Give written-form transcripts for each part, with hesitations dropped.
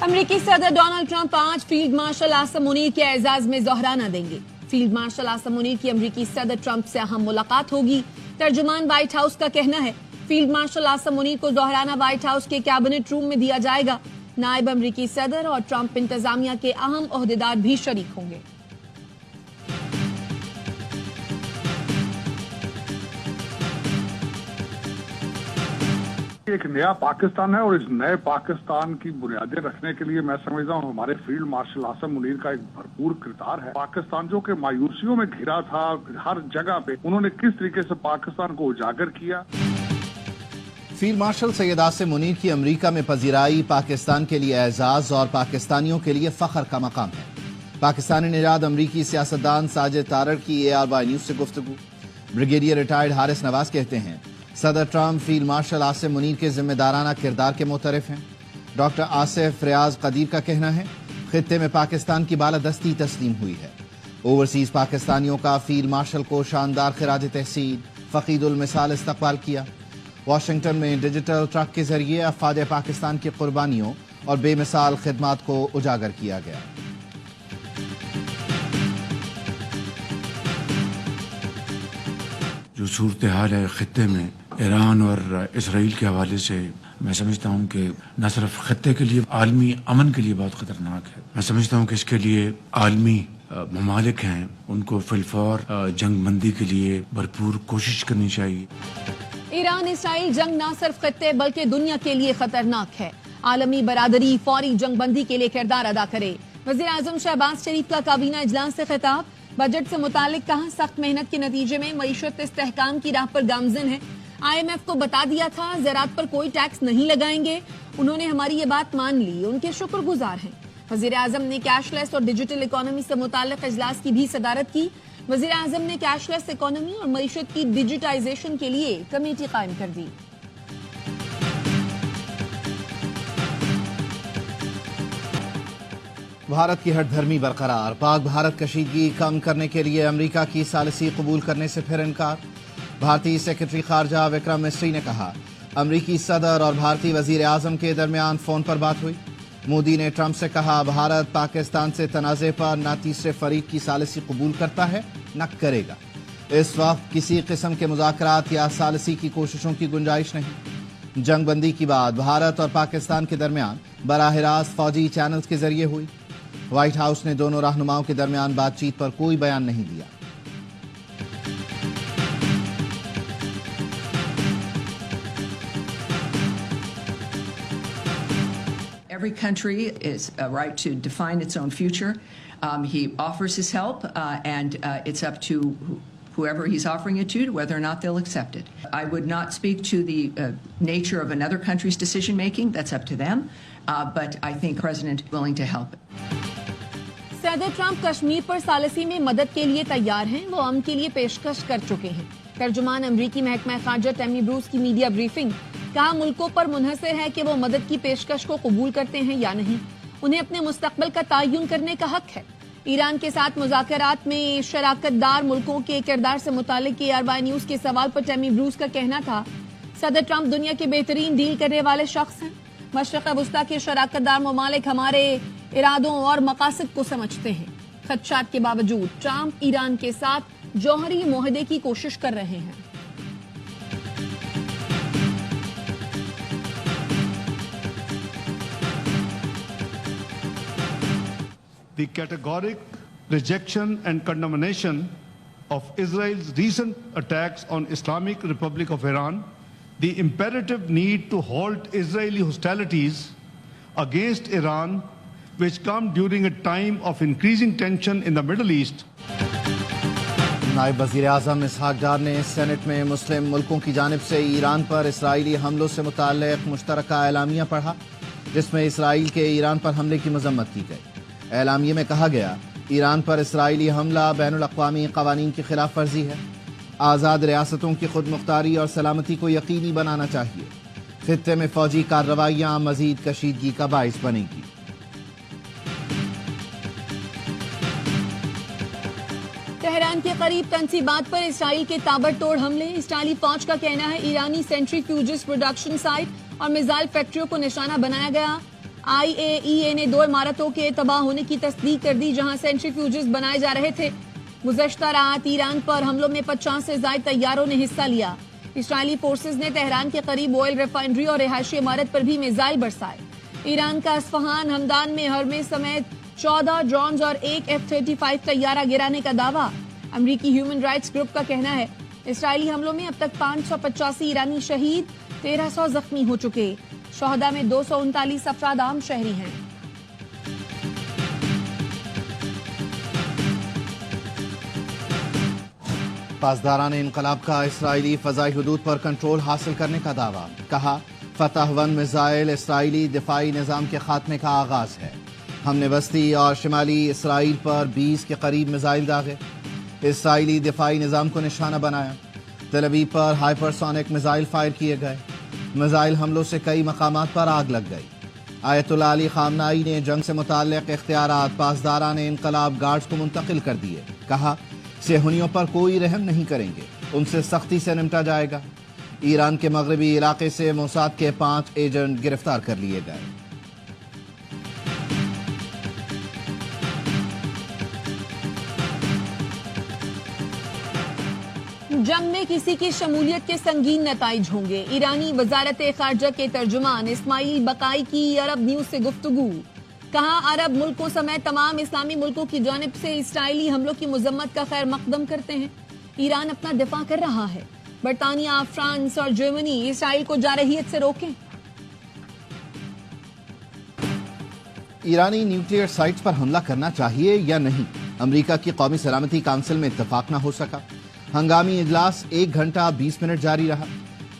امریکی صدر Donald Trump آج فیلڈ مارشل آصم منیر کے اعزاز میں ظہرانہ دیں گے۔ فیلڈ مارشل آصم منیر کی امریکی صدر ٹرمپ سے اہم ملاقات ہوگی۔ ترجمان وائٹ ہاؤس کا کہنا ہے فیلڈ مارشل آصم منیر کو ظہرانہ وائٹ ہاؤس کے کیبنٹ روم میں دیا جائے گا۔ نائب امریکی صدر اور ٹرمپ انتظامیہ کے اہم عہدیدار بھی شریک ہوں گے۔ ایک نیا پاکستان ہے اور اس نئے پاکستان کی بنیادیں رکھنے کے لیے میں سمجھتا ہوں ہمارے فیلڈ مارشل آصم منیر کا ایک بھرپور کردار ہے۔ پاکستان جو کہ مایوسیوں میں گھرا تھا، ہر جگہ پہ انہوں نے کس طریقے سے پاکستان کو اجاگر کیا۔ فیلڈ مارشل سید آصم منیر کی امریکہ میں پذیرائی پاکستان کے لیے اعزاز اور پاکستانیوں کے لیے فخر کا مقام ہے۔ پاکستانی نژاد امریکی سیاستدان ساجد طارڑ کی ARY نیوز سے گفتگو۔ بریگیڈیئر ریٹائرڈ حارث نواز کہتے ہیں صدر Trump field marshal Asim Munir کے ذمہ دارانہ کردار کے معترف ہیں۔ ڈاکٹر آصف ریاض قدیر کا کہنا ہے خطے میں پاکستان کی بالادستی تسلیم ہوئی ہے۔ اوورسیز پاکستانیوں کا فیلڈ مارشل کو شاندار خراج تحسین فقید المثال استقبال کیا۔ واشنگٹن میں ڈیجیٹل ٹرک کے ذریعے افواج پاکستان کی قربانیوں اور بے مثال خدمات کو اجاگر کیا گیا۔ جو صورتحال ہے خطے میں ایران اور اسرائیل کے حوالے سے، میں سمجھتا ہوں کہ نہ صرف خطے کے لیے عالمی امن کے لیے بہت خطرناک ہے۔ میں سمجھتا ہوں کہ اس کے لیے عالمی ممالک ہیں، ان کو فی الفور جنگ بندی کے لیے بھرپور کوشش کرنی چاہیے۔ ایران اسرائیل جنگ نہ صرف خطے بلکہ دنیا کے لیے خطرناک ہے۔ عالمی برادری فوری جنگ بندی کے لیے کردار ادا کرے۔ وزیر اعظم شہباز شریف کا کابینہ اجلاس سے خطاب۔ بجٹ سے متعلق کہا سخت محنت کے نتیجے میں معیشت استحکام کی راہ پر گامزن ہے۔ IMF کو بتا دیا تھا زراعت پر کوئی ٹیکس نہیں لگائیں گے، انہوں نے ہماری یہ بات مان لی، ان کے شکر گزار ہیں۔ وزیر اعظم نے کیش لیس اور ڈیجیٹل اکانومی سے متعلق اجلاس کی بھی صدارت کی۔ وزیر اعظم نے کیش لیس اکانومی اور معیشت کی ڈیجیٹائزیشن کے لیے کمیٹی قائم کر دی۔ بھارت کی ہٹ دھرمی برقرار، پاک بھارت کشیدگی کم کرنے کے لیے امریکہ کی ثالثی قبول کرنے سے پھر انکار۔ بھارتی سیکرٹری خارجہ وکرم مسری نے کہا امریکی صدر اور بھارتی وزیر اعظم کے درمیان فون پر بات ہوئی۔ مودی نے ٹرمپ سے کہا بھارت پاکستان سے تنازع پر نہ تیسرے فریق کی ثالثی قبول کرتا ہے نہ کرے گا۔ اس وقت کسی قسم کے مذاکرات یا ثالثی کی کوششوں کی گنجائش نہیں۔ جنگ بندی کی بات بھارت اور پاکستان کے درمیان براہ راست فوجی چینلز کے ذریعے ہوئی۔ وائٹ ہاؤس نے دونوں رہنماؤں کے درمیان بات چیت پر کوئی بیان نہیں دیا۔ Every country is a right to define its own future. He offers his help, and it's up to whoever he's offering it to whether or not they'll accept it. I would not speak to the nature of another country's decision making. That's up to them. But I think the President is willing to help. صدر Trump Kashmir پر ثالثی میں مدد کے لیے تیار ہیں، وہ امن کے لیے پیشکش کر چکے ہیں۔ ترجمان امریکی محکمہ خارجہ ٹیمی بروس کی میڈیا بریفنگ، کہا ملکوں پر منحصر ہے کہ وہ مدد کی پیشکش کو قبول کرتے ہیں یا نہیں، انہیں اپنے مستقبل کا تعین کرنے کا حق ہے۔ ایران کے ساتھ مذاکرات میں شراکت دار ملکوں کے کردار سے متعلق ARY نیوز کے سوال پر ٹیمی بروس کا کہنا تھا صدر ٹرمپ دنیا کے بہترین ڈیل کرنے والے شخص ہیں۔ مشرق وسطیٰ کے شراکت دار ممالک ہمارے ارادوں اور مقاصد کو سمجھتے ہیں۔ خدشات کے باوجود ٹرمپ ایران کے ساتھ جوہری معاہدے کی کوشش کر رہے ہیں۔ The categoric rejection and condemnation of Israel's recent attacks on Islamic Republic of Iran, the imperative need to halt Israeli hostilities against Iran, which come during a time of increasing tension in the Middle East. نائب وزیر اعظم اسحاق ڈار نے Saint میں مسلم ملکوں کی جانب سے ایران پر اسرائیلی حملوں سے متعلق مشترکہ اعلامیہ پڑھا، جس میں اسرائیل کے ایران پر حملے کی مذمت کی گئی۔ اعلامیے میں کہا گیا ایران پر اسرائیلی حملہ بین الاقوامی قوانین کی خلاف ورزی ہے، آزاد ریاستوں کی خود مختاری اور سلامتی کو یقینی بنانا چاہیے، خطے میں فوجی کارروائیاں مزید کشیدگی کا باعث بنے گی۔ تہران کے قریب تنصیبات پر اسرائیل کے تابڑتوڑ حملے، اسرائیلی فوج کا کہنا ہے ایرانی سینٹری فیوجز پروڈکشن سائٹ اور میزائل فیکٹریوں کو نشانہ بنایا گیا۔ IAEA نے 2 عمارتوں کے تباہ ہونے کی تصدیق کر دی جہاں سینٹریفیوجز بنائے جا رہے تھے۔ گزشتہ رات ایران پر حملوں میں 50 سے زائد طیاروں نے حصہ لیا۔ اسرائیلی فورسز نے تہران کے قریب آئل ریفائنری اور رہائشی عمارت پر بھی میزائل برسائے۔ ایران کا اصفہان ہمدان میں ہرمز سمیت 14 ڈرونز اور 1 F-35 طیارہ گرانے کا دعویٰ۔ امریکی ہیومن رائٹس گروپ کا کہنا ہے اسرائیلی حملوں میں اب تک 585 ایرانی شہید، 1300 زخمی ہو چکے۔ شہداء میں 239 افراد عام شہری ہیں۔ پاسداران انقلاب کا اسرائیلی فضائی حدود پر کنٹرول حاصل کرنے کا دعویٰ، کہا فتح 1 میزائل اسرائیلی دفاعی نظام کے خاتمے کا آغاز ہے۔ ہم نے وسطی اور شمالی اسرائیل پر 20 کے قریب میزائل داغے، اسرائیلی دفاعی نظام کو نشانہ بنایا۔ تل ابیب پر ہائپرسونک میزائل فائر کیے گئے، میزائل حملوں سے کئی مقامات پر آگ لگ گئی۔ آیت اللہ علی خامنائی نے جنگ سے متعلق اختیارات پاسداران انقلاب گارڈز کو منتقل کر دیے، کہا صہیونیوں پر کوئی رحم نہیں کریں گے، ان سے سختی سے نمٹا جائے گا۔ ایران کے مغربی علاقے سے موساد کے 5 ایجنٹ گرفتار کر لیے گئے۔ جنگ میں کسی کی شمولیت کے سنگین نتائج ہوں گے، ایرانی وزارت خارجہ کے ترجمان اسماعیل بقائی کی عرب نیوز سے گفتگو۔ کہا عرب ملکوں سمیت تمام اسلامی ملکوں کی جانب سے اسرائیلی حملوں کی مذمت کا خیر مقدم کرتے ہیں۔ ایران اپنا دفاع کر رہا ہے، برطانیہ، فرانس اور جرمنی اسرائیل کو جارحیت سے روکیں۔ ایرانی نیوکلیئر سائٹس پر حملہ کرنا چاہیے یا نہیں، امریکہ کی قومی سلامتی کونسل میں اتفاق نہ ہو سکا۔ ہنگامی اجلاس 1 گھنٹہ 20 منٹ جاری رہا۔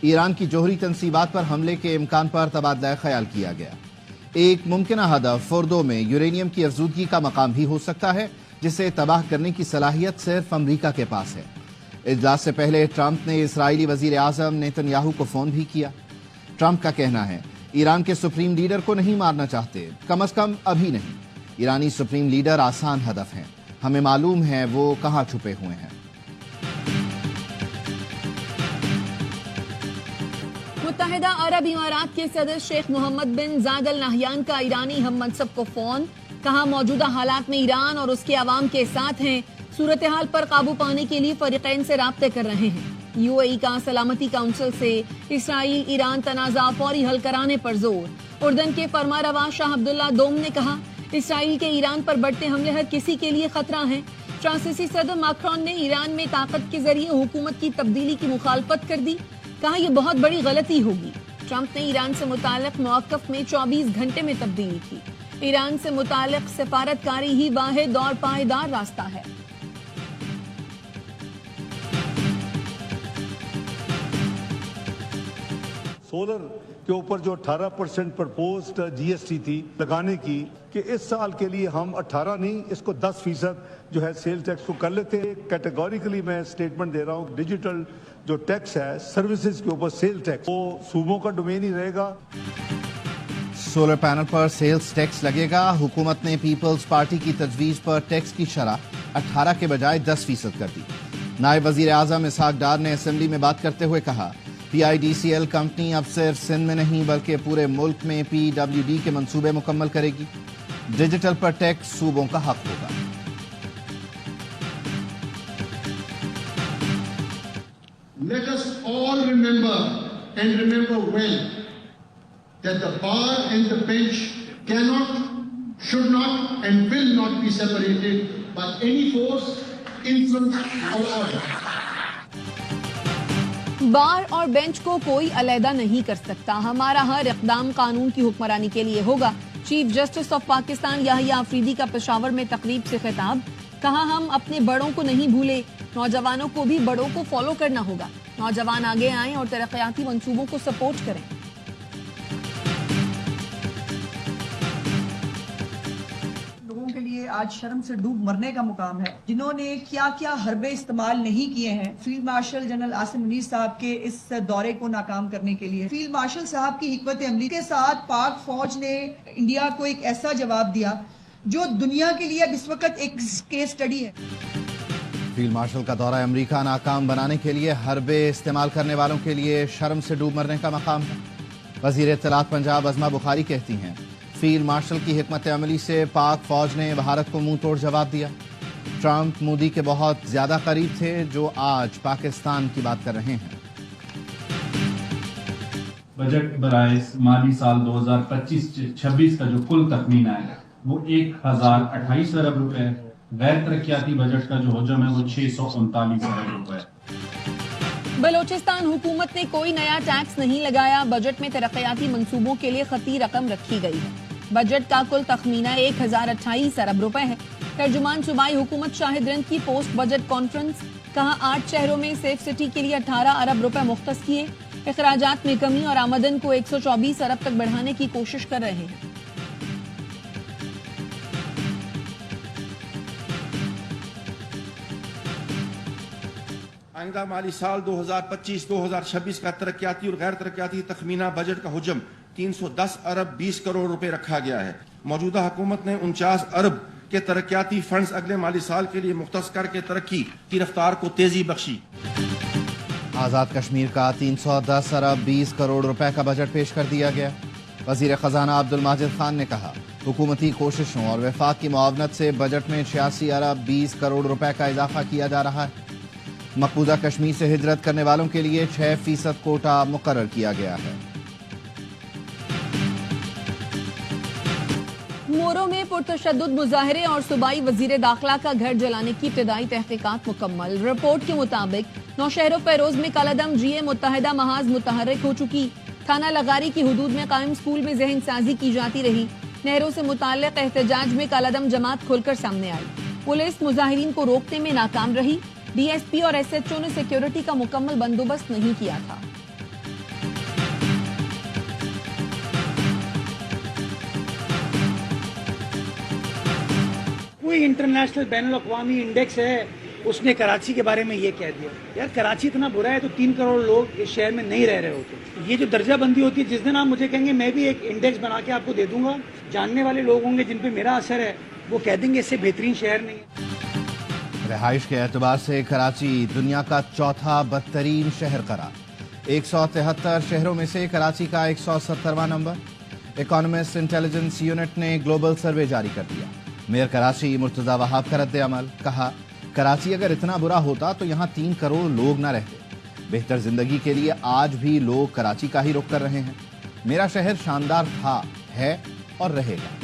ایران کی جوہری تنصیبات پر حملے کے امکان پر تبادلہ خیال کیا گیا۔ ایک ممکنہ ہدف فوردو میں یورینیم کی افزودگی کا مقام بھی ہو سکتا ہے، جسے تباہ کرنے کی صلاحیت صرف امریکہ کے پاس ہے۔ اجلاس سے پہلے ٹرمپ نے اسرائیلی وزیر اعظم نیتن یاہو کو فون بھی کیا۔ ٹرمپ کا کہنا ہے ایران کے سپریم لیڈر کو نہیں مارنا چاہتے، کم از کم ابھی نہیں۔ ایرانی سپریم لیڈر آسان ہدف ہیں، ہمیں معلوم ہے وہ کہاں چھپے ہوئے ہیں۔ متحدہ عرب امارات کے صدر شیخ محمد بن زاید ال نہیان کا ایرانی ہم منصب کو فون، کہا موجودہ حالات میں ایران اور اس کے عوام کے ساتھ ہیں، صورتحال پر قابو پانے کے لیے فریقین سے رابطے کر رہے ہیں۔ UAE کا سلامتی کونسل سے اسرائیل ایران تنازع فوری حل کرانے پر زور۔ اردن کے فرمانروا شاہ عبداللہ دوم نے کہا اسرائیل کے ایران پر بڑھتے حملے ہر کسی کے لیے خطرہ ہیں۔ فرانسیسی صدر ماکرون نے ایران میں طاقت کے ذریعے حکومت کی تبدیلی کی مخالفت کر دی، کہا یہ بہت بڑی غلطی ہوگی۔ ٹرمپ نے ایران سے متعلق موقف میں 24 گھنٹے میں تبدیلی کی۔ ایران سے متعلق سفارتکاری ہی واحد اور پائیدار راستہ ہے۔ سولر کے اوپر جو 18% پرپوزڈ GST تھی لگانے کی، کہ اس سال کے لیے ہم 18 نہیں، اس کو 10% جو ہے سیل ٹیکس کو کر لیتے ہیں۔ کیٹیگوریکلی میں سٹیٹمنٹ دے رہا ہوں، ڈیجیٹل جو ٹیکس ہے سروسز کے اوپر سیل ٹیکس، وہ صوبوں کا ڈومین ہی رہے گا۔ سولر پینل پر سیلز ٹیکس لگے گا۔ حکومت نے پیپلز پارٹی کی تجویز پر ٹیکس کی شرح 18 کے بجائے 10% کر دی۔ نائب وزیر اعظم اسحاق ڈار نے اسمبلی میں بات کرتے ہوئے کہا PIDCL کمپنی اب صرف سندھ میں نہیں بلکہ پورے ملک میں PWD کے منصوبے مکمل کرے گی۔ ڈیجیٹل پر ٹیکس صوبوں کا حق ہوگا۔ Let us all remember, and remember well, that the bar and the bench cannot, should not, and will not be separated by any force, influence, or order. بار اور بینچ کو کوئی علیحدہ نہیں کر سکتا، ہمارا ہر اقدام قانون کی حکمرانی کے لیے ہوگا۔ چیف جسٹس آف پاکستان یحییٰ آفریدی کا پشاور میں تقریب سے خطاب، کہا ہم اپنے بڑوں کو نہیں بھولے، نوجوانوں کو بھی بڑوں کو فالو کرنا ہوگا۔ نوجوان آگے آئیں اور ترقیاتی منصوبوں کو سپورٹ کریں۔ لوگوں کے لیے آج شرم سے ڈوب مرنے کا مقام ہے، جنہوں نے کیا کیا حربے استعمال نہیں کیے ہیں field marshal general Asim Munir صاحب کے اس دورے کو ناکام کرنے کے لیے۔ فیلڈ مارشل صاحب کی حکمت عملی کے ساتھ پاک فوج نے انڈیا کو ایک ایسا جواب دیا جو دنیا کے لیے اب اس وقت ایک کیس سٹڈی ہے۔ فیلڈ مارشل کا دورہ امریکہ ناکام بنانے کے لیے حربے استعمال کرنے والوں کے لیے شرم سے ڈوب مرنے کا مقام ہے۔ وزیر اطلاعات پنجاب عظمہ بخاری کہتی ہیں فیلڈ مارشل کی حکمت عملی سے پاک فوج نے بھارت کو منہ توڑ جواب دیا. ٹرمپ مودی کے بہت زیادہ قریب تھے جو آج پاکستان کی بات کر رہے ہیں. بجٹ برائے مالی سال 2025-26 کا جو کل تخمینہ ہے وہ 1028 ارب روپے. غیر ترقیاتی بجٹ کا جو حجم ہے وہ 639 ارب روپے. بلوچستان حکومت نے کوئی نیا ٹیکس نہیں لگایا. بجٹ میں ترقیاتی منصوبوں کے لیے خطی رقم رکھی گئی ہے. بجٹ کا کل تخمینہ 1028 ارب روپے ہے. ترجمان صوبائی حکومت شاہد رند کی پوسٹ بجٹ کانفرنس. کہا 8 شہروں میں سیف سٹی کے لیے 18 ارب روپے مختص کیے. اخراجات میں کمی اور آمدن کو 124 ارب تک بڑھانے کی کوشش کر رہے ہیں. آئندہ مالی سال 2025-2026 کا ترقیاتی اور غیر ترقیاتی تخمینہ بجٹ کا حجم 310 ارب 20 کروڑ روپے رکھا گیا ہے. موجودہ حکومت نے 49 ارب کے ترقیاتی فنڈز اگلے مالی سال کے لیے مختص کر کے ترقی کی رفتار کو تیزی بخشی. آزاد کشمیر کا 310 ارب 20 کروڑ روپے کا بجٹ پیش کر دیا گیا. وزیر خزانہ عبد الماجد خان نے کہا حکومتی کوششوں اور وفاق کی معاونت سے بجٹ میں 86 ارب 20 کروڑ روپے کا اضافہ کیا جا رہا ہے. مقبوضہ کشمیر سے ہجرت کرنے والوں کے لیے 6% کوٹا مقرر کیا گیا ہے. مورو میں پرتشدد مظاہرے اور صوبائی وزیر داخلہ کا گھر جلانے کی ابتدائی تحقیقات مکمل. رپورٹ کے مطابق نوشہر و فیروز میں کالعدم جی اے متحدہ محاذ متحرک ہو چکی. تھانہ لغاری کی حدود میں قائم سکول میں ذہن سازی کی جاتی رہی. نہروں سے متعلق احتجاج میں کالعدم جماعت کھل کر سامنے آئی. پولیس مظاہرین کو روکنے میں ناکام رہی. ڈی ایس پی اور ایس ایچ او نے سیکیورٹی کا مکمل بندوبست نہیں کیا تھا. کوئی انٹرنیشنل بین الاقوامی انڈیکس ہے اس نے کراچی کے بارے میں یہ کہہ دیا. یار کراچی اتنا برا ہے تو 3 کروڑ لوگ اس شہر میں نہیں رہ رہے ہوتے. یہ جو درجہ بندی ہوتی ہے جس دن آپ مجھے کہیں گے میں بھی ایک انڈیکس بنا کے آپ کو دے دوں گا, جاننے والے لوگ ہوں گے جن پہ میرا اثر ہے وہ کہہ دیں گے اس سے بہترین شہر نہیں ہے. رہائش کے اعتبار سے کراچی دنیا کا چوتھا بدترین شہر قرار. 173 شہروں میں سے کراچی کا 170واں نمبر. اکانومسٹ انٹیلیجنس یونٹ نے گلوبل سروے جاری کر دیا. میئر کراچی مرتضی وہاب کا رد عمل. کہا کراچی اگر اتنا برا ہوتا تو یہاں 3 کروڑ لوگ نہ رہتے. بہتر زندگی کے لیے آج بھی لوگ کراچی کا ہی رخ کر رہے ہیں. میرا شہر شاندار تھا, ہے اور رہے گا.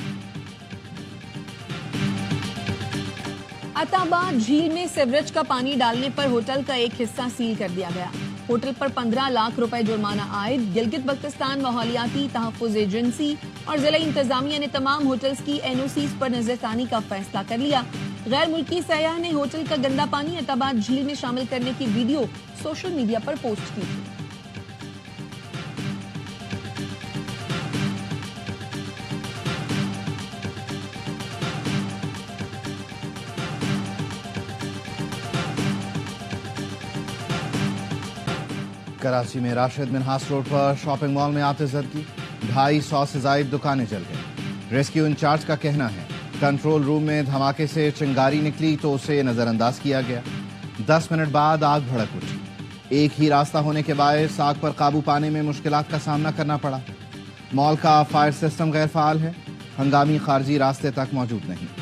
عطا آباد جھیل میں سیوریج کا پانی ڈالنے پر ہوٹل کا ایک حصہ سیل کر دیا گیا. ہوٹل پر 15 لاکھ روپے جرمانہ عائد. گلگت بلتستان ماحولیاتی تحفظ ایجنسی اور ضلعی انتظامیہ نے تمام ہوٹلز کی این او سیز پر نظر ثانی کا فیصلہ کر لیا. غیر ملکی سیاح نے ہوٹل کا گندا پانی عطا آباد جھیل میں شامل کرنے کی ویڈیو سوشل میڈیا پر پوسٹ کی تھی. کراچی میں راشد منہاس روڈ پر شاپنگ مال میں آتش زدگی. 250 سے زائد دکانیں جل گئیں. ریسکیو انچارج کا کہنا ہے کنٹرول روم میں دھماکے سے چنگاری نکلی تو اسے نظر انداز کیا گیا. 10 منٹ بعد آگ بھڑک اٹھی. ایک ہی راستہ ہونے کے باعث آگ پر قابو پانے میں مشکلات کا سامنا کرنا پڑا. مال کا فائر سسٹم غیر فعال ہے. ہنگامی خارجی راستے تک موجود نہیں.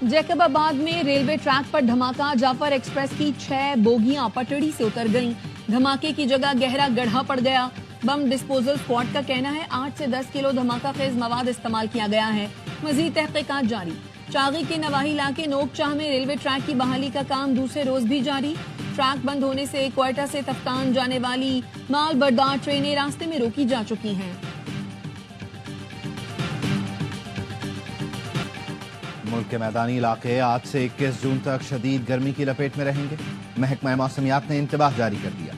جیکب آباد میں ریلوے ٹریک پر دھماکہ. جعفر ایکسپریس کی 6 بوگیاں پٹڑی سے اتر گئیں. دھماکے کی جگہ گہرا گڑھا پڑ گیا. بم ڈسپوزل اسکواڈ کا کہنا ہے 8 سے 10 کلو دھماکہ خیز مواد استعمال کیا گیا ہے. مزید تحقیقات جاری. چاغی کے نواحی علاقے نوک چاہ میں ریلوے ٹریک کی بحالی کا کام دوسرے روز بھی جاری. ٹریک بند ہونے سے کوئٹہ سے تفتان جانے والی مال بردار ٹرینیں راستے میں روکی جا چکی ہیں. ملک کے میدانی علاقے آج سے 21 جون تک شدید گرمی کی لپیٹ میں رہیں گے. محکمہ موسمیات نے انتباہ جاری کر دیا.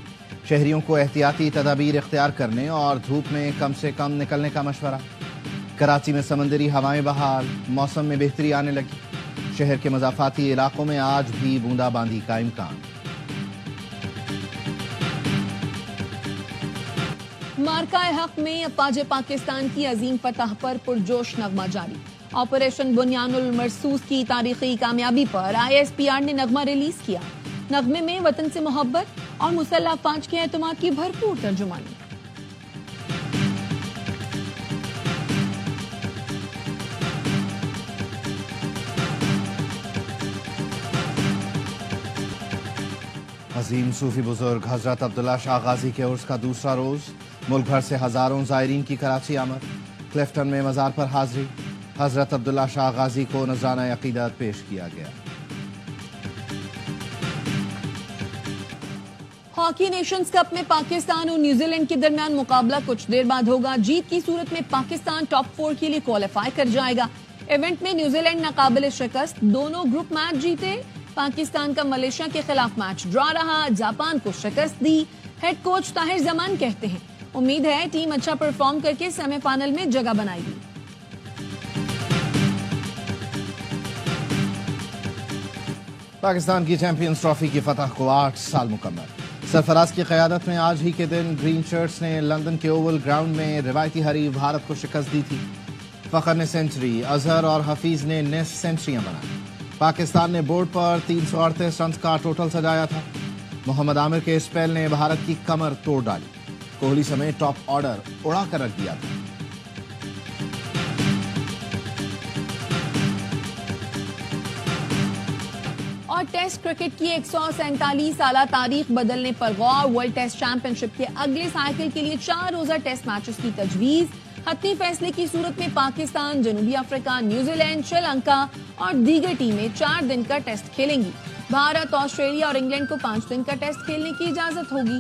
شہریوں کو احتیاطی تدابیر اختیار کرنے اور دھوپ میں کم سے کم نکلنے کا مشورہ. کراچی میں سمندری ہوائیں بحال. موسم میں بہتری آنے لگی. شہر کے مضافاتی علاقوں میں آج بھی بوندا باندی کا امکان. مارکہ حق میں افواج پاکستان کی عظیم فتح پر پرجوش نغمہ جاری. آپریشن بنیان المرصوص کی تاریخی کامیابی پر ISPR نے نغمہ ریلیز کیا. نغمے میں وطن سے محبت اور مسلح افواج کے اعتماد کی بھرپور ترجمانی۔ عظیم صوفی بزرگ حضرت عبداللہ شاہ غازی کے عرس کا دوسرا روز، ملک بھر سے ہزاروں زائرین کی کراچی آمد، کلفٹن میں مزار پر حاضری، حضرت عبداللہ شاہ غازی کو نذرانہ عقیدت پیش کیا گیا۔ ہاکی نیشنز کپ میں پاکستان اور نیوزی لینڈ کے درمیان مقابلہ کچھ دیر بعد ہوگا۔ جیت کی صورت میں پاکستان ٹاپ 4 کے لیے کوالیفائی کر جائے گا۔ ایونٹ میں نیوزی لینڈ ناقابل شکست، دونوں گروپ میچ جیتے۔ پاکستان کا ملیشیا کے خلاف میچ ڈرا رہا، جاپان کو شکست دی۔ ہیڈ کوچ طاہر زمان کہتے ہیں امید ہے ٹیم اچھا پرفارم کر کے سیمی فائنل میں جگہ بنائے گی۔ پاکستان کی چیمپئنز ٹرافی کی فتح کو 8 سال مکمل۔ سرفراز کی قیادت میں آج ہی کے دن گرین شرٹس نے لندن کے اوول گراؤنڈ میں روایتی حریف بھارت کو شکست دی تھی۔ فخر نے سینچری، اظہر اور حفیظ نے نصف سینچریاں بنائیں۔ پاکستان نے بورڈ پر 338 رنز کا ٹوٹل سجایا تھا۔ محمد عامر کے اسپیل نے بھارت کی کمر توڑ ڈالی۔ کوہلی سمیت ٹاپ آرڈر اڑا کر رکھ دیا تھا۔ اور ٹیسٹ کرکٹ کی 147 سالہ تاریخ بدلنے پر غور۔ ورلڈ ٹیسٹ چیمپئن شپ کے اگلے سائیکل کے لیے 4 روزہ ٹیسٹ میچز کی تجویز۔ حتمی فیصلے کی صورت میں پاکستان، جنوبی افریقہ، نیوزی لینڈ، سری لنکا اور دیگر ٹیمیں 4 دن کا ٹیسٹ کھیلیں گی۔ بھارت، آسٹریلیا اور انگلینڈ کو 5 دن کا ٹیسٹ کھیلنے کی اجازت ہوگی۔